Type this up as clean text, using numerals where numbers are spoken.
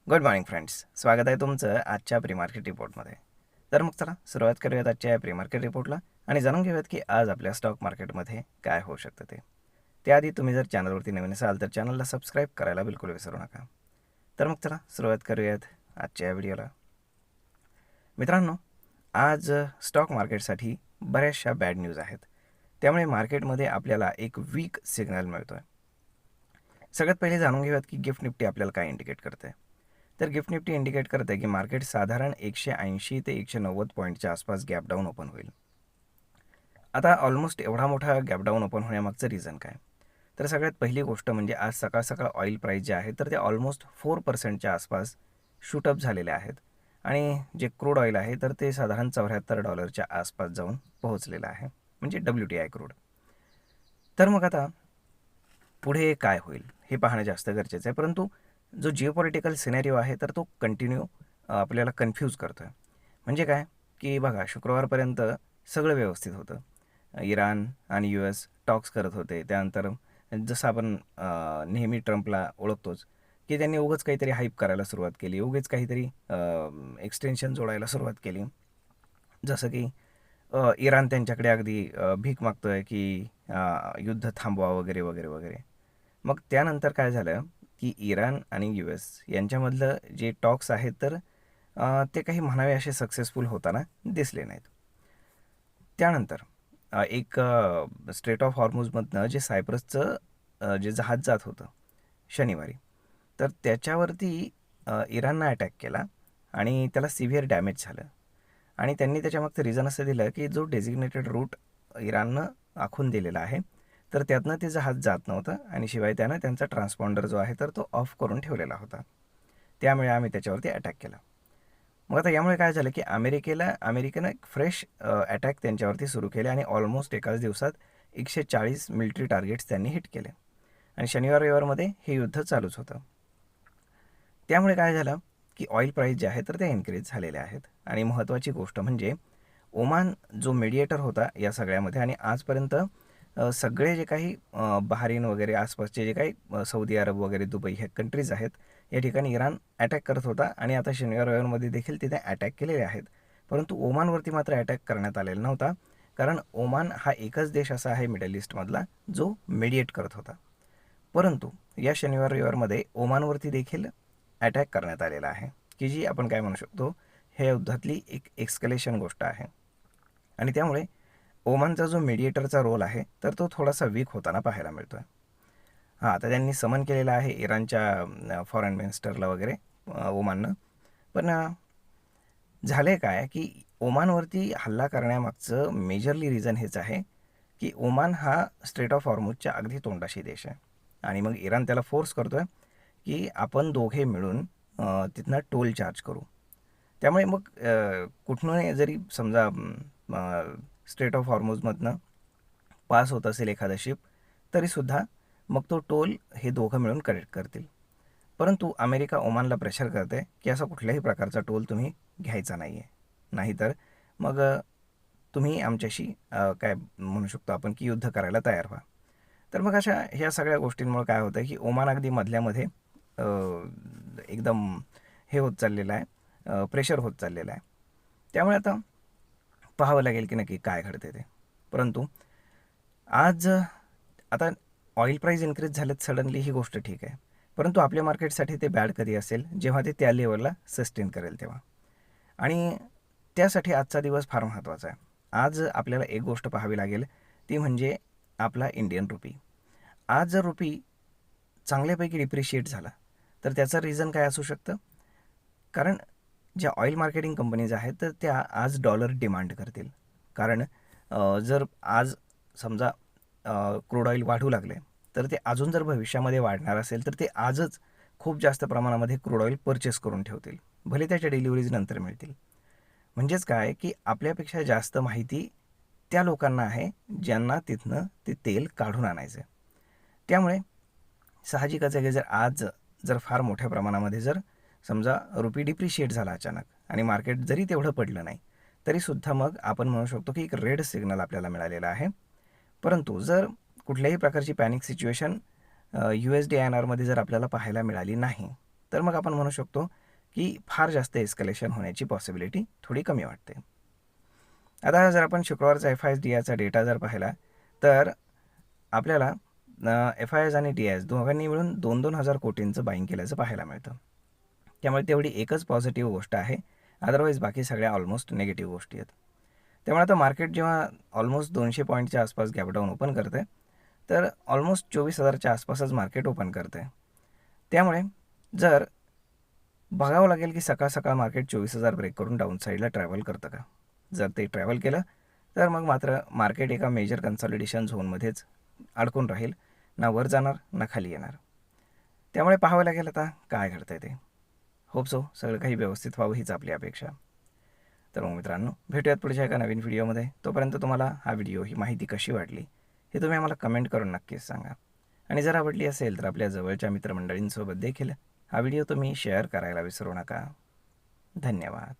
Good morning friends, स्वागत आहे तुमचं आजच्या प्री मार्केट रिपोर्टमध्ये. तर मग चला सुरुवात करूयात आजच्या प्री मार्केट रिपोर्टला आणि जाणून घेऊयात की आज आपल्या स्टॉक मार्केटमध्ये काय होऊ शकतं ते. त्याआधी तुम्ही जर चॅनलवरती नवीन असाल तर चॅनलला सबस्क्राईब करायला बिलकुल विसरू नका. तर मग चला सुरुवात करूयात आजच्या या व्हिडिओला. मित्रांनो, आज स्टॉक मार्केटसाठी बऱ्याचशा बॅड न्यूज आहेत. त्यामुळे मार्केटमध्ये आपल्याला एक वीक सिग्नल मिळतो आहे. सगळ्यात पहिले जाणून घेऊयात की गिफ्ट निफ्टी आपल्याला काय इंडिकेट करते. तर गिफ्ट निफ्टी इंडिकेट करते की मार्केट साधारण 180 ते 190 पॉईंटच्या आसपास गॅप डाऊन ओपन होईल. आता ऑलमोस्ट एवढा मोठा गॅप डाऊन ओपन होण्यामागचं रिझन काय? तर सगळ्यात पहिली गोष्ट म्हणजे आज सकाळ सकाळ ऑइल प्राईस जे आहे तर ते ऑलमोस्ट 4% आसपास शूटअप झालेले आहेत आणि जे क्रूड ऑइल आहे तर ते साधारण $74 आसपास जाऊन पोहोचलेलं आहे, म्हणजे WTI क्रूड. तर मग आता पुढे काय होईल हे पाहणं जास्त गरजेचं आहे. परंतु जो जिओपॉलिटिकल सिनेरिओ आहे तर तो कंटिन्यू आपल्याला कन्फ्यूज करतो आहे. म्हणजे काय की बघा, शुक्रवारपर्यंत सगळं व्यवस्थित होतं. इराण आणि US टॉक्स करत होते. त्यानंतर जसं आपण नेहमी ट्रम्पला ओळखतोच की त्यांनी उगाच काहीतरी हाईप करायला सुरुवात केली, उगाच काहीतरी एक्सटेन्शन जोडायला सुरुवात केली. जसं की इराण त्यांच्याकडे अगदी भीक मागतोय की युद्ध थांबवा वगैरे वगैरे वगैरे. मग त्यानंतर काय झालं की इराण आणि US यांच्यामधलं जे टॉक्स आहेत तर ते काही म्हणावे असे सक्सेसफुल होताना दिसले नाहीत. त्यानंतर एक स्ट्रेट ऑफ हॉर्मुझमधनं जे सायप्रसचं जे जहाज जात होतं शनिवारी, तर त्याच्यावरती इराणनं अटॅक केला आणि त्याला सिव्हिअर डॅमेज झालं. आणि त्यांनी त्याच्यामागचं रिझन असं दिलं की जो डेझिग्नेटेड रूट इराणनं आखून दिलेला आहे तर त्यातनं ते जहाज जात नव्हतं आणि शिवाय त्यानं त्यांचा ट्रान्सपॉन्डर जो आहे तर तो ऑफ करून ठेवलेला होता. त्यामुळे आम्ही त्याच्यावरती अटॅक केला. मग आता यामुळे काय झालं की अमेरिकेनं एक फ्रेश अटॅक त्यांच्यावरती सुरू केले आणि ऑलमोस्ट एकाच दिवसात 140 मिलिटरी टार्गेट्स त्यांनी हिट केले आणि शनिवार रविवारमध्ये हे युद्ध चालूच होतं. त्यामुळे काय झालं की ऑइल प्राईस जे आहे तर ते इन्क्रीज झालेले आहेत. आणि महत्त्वाची गोष्ट म्हणजे ओमान जो मीडिएटर होता या सगळ्यामध्ये, आणि आजपर्यंत सगळे जे काही बहारीन वगैरे आसपासचे जे काही सौदी अरब वगैरे दुबई हे कंट्रीज आहेत, या ठिकाणी इराण अटॅक करत होता आणि आता शनिवार रविवारमध्ये देखील तिथे अटॅक केलेले आहेत. परंतु ओमानवरती मात्र अटॅक करण्यात आलेला नव्हता, कारण ओमान हा एकच देश असा आहे मिडल ईस्टमधला जो मीडिएट करत होता. परंतु या शनिवार रविवारमध्ये ओमानवरती देखील अटॅक करण्यात आलेला आहे, की जी आपण काय म्हणू शकतो, हे युद्धातली एक एक्स्कलेशन गोष्ट आहे. आणि त्यामुळे ओमानचा जो मीडिएटरचा रोल आहे तर तो थोडासा वीक होताना पाहायला मिळतो आहे. हां, आता त्यांनी समन केलेलं आहे इराणच्या फॉरेन मिनिस्टरला वगैरे ओमाननं. पण झालं काय की ओमानवरती हल्ला करण्यामागचं मेजरली रिझन हेच आहे की ओमान हा स्ट्रेट ऑफ हॉर्मुझच्या अगदी तोंडाशी देश आहे आणि मग इराण त्याला फोर्स करतो आहे की आपण दोघे मिळून तिथनं टोल चार्ज करू. त्यामुळे मग कुठूनही जरी समजा स्ट्रेट ऑफ हॉर्मुझमधनं पास होत असेल एखादा शिप, तरीसुद्धा मग तो टोल हे दोघं मिळून कलेक्ट करतील. परंतु अमेरिका ओमानला प्रेशर करते की असा कुठल्याही प्रकारचा टोल तुम्ही घ्यायचा नाही आहे, नाहीतर मग तुम्ही आमच्याशी काय म्हणू शकतो आपण की युद्ध करायला तयार व्हा. तर मग अशा ह्या सगळ्या गोष्टींमुळे काय होतं की ओमान अगदी मधल्यामध्ये एकदम हे होत चाललेलं आहे, प्रेशर होत चाललेलं आहे. त्यामुळे आता पाहावं लागेल की नक्की काय घडते ते. परंतु आज आता ऑइल प्राईस इन्क्रीज झालेत सडनली, ही गोष्ट ठीक आहे. परंतु आपल्या मार्केटसाठी ते बॅड कधी असेल, जेव्हा ते त्या लेवलला सस्टेन करेल तेव्हा. आणि त्यासाठी आजचा दिवस फार महत्त्वाचा आहे. आज आपल्याला एक गोष्ट पाहावी लागेल, ती म्हणजे आपला इंडियन रुपी. आज जर रुपी चांगल्यापैकी डिप्रिशिएट झाला तर त्याचं रिझन काय असू शकतं? कारण ज्या ऑइल मार्केटिंग कंपनीज आहेत तर त्या आज डॉलर डिमांड करतील. कारण जर आज समजा क्रूड ऑइल वाढू लागले तर ते अजून जर भविष्यामध्ये वाढणार असेल तर ते आजच खूप जास्त प्रमाणामध्ये क्रूड ऑइल परचेस करून ठेवतील, भले त्याच्या डिलिव्हरीज नंतर मिळतील. म्हणजेच काय की आपल्यापेक्षा जास्त माहिती त्या लोकांना आहे ज्यांना तिथनं ते तेल काढून आणायचं आहे. त्यामुळे साहजिकच आहे की जर फार मोठ्या प्रमाणामध्ये जर समजा रुपी डिप्रिशिएट झाला अचानक आणि मार्केट जरी तेवढं पडलं नाही तरीसुद्धा मग आपण म्हणू शकतो की एक रेड सिग्नल आपल्याला मिळालेला आहे. परंतु जर कुठल्याही प्रकारची पॅनिक सिच्युएशन USD INRमध्ये जर आपल्याला पाहायला मिळाली नाही, तर मग आपण म्हणू शकतो की फार जास्त एस्कलेशन होण्याची पॉसिबिलिटी थोडी कमी वाटते. आता जर आपण शुक्रवारचा FIS-DIचा डेटा जर पाहिला तर आपल्याला FIS आणि DIs दोघांनी मिळून 2,000 कोटींचं बाईंग केल्याचं पाहायला मिळतं. त्यामुळे तेवढी एकच पॉझिटिव्ह गोष्ट आहे. अदरवाईज बाकी सगळ्या ऑलमोस्ट निगेटिव्ह गोष्टी आहेत. त्यामुळे आता मार्केट जेव्हा ऑलमोस्ट 200 पॉईंटच्या आसपास गॅप डाऊन ओपन करते तर ऑलमोस्ट 24,000च्या आसपासच मार्केट ओपन करते. त्यामुळे जर बघावं लागेल की सकाळ सकाळ मार्केट 24,000 ब्रेक करून डाऊन साईडला ट्रॅव्हल करतं का. जर ते ट्रॅव्हल केलं तर मग मात्र मार्केट एका मेजर कन्सॉलिडेशन झोनमध्येच अडकून राहील, ना वर जाणार ना खाली येणार. त्यामुळे पाहावं लागेल आता काय घडतंय ते. होप सो सगळं काही व्यवस्थित व्हावं हीच आपली अपेक्षा. तर मग मित्रांनो, भेटूयात पुढच्या एका नवीन व्हिडिओमध्ये. तोपर्यंत तुम्हाला हा व्हिडिओ, ही माहिती कशी वाटली हे तुम्ही आम्हाला कमेंट करून नक्कीच सांगा. आणि जर आवडली असेल तर आपल्या जवळच्या मित्रमंडळींसोबत देखील हा व्हिडिओ तुम्ही शेअर करायला विसरू नका. धन्यवाद.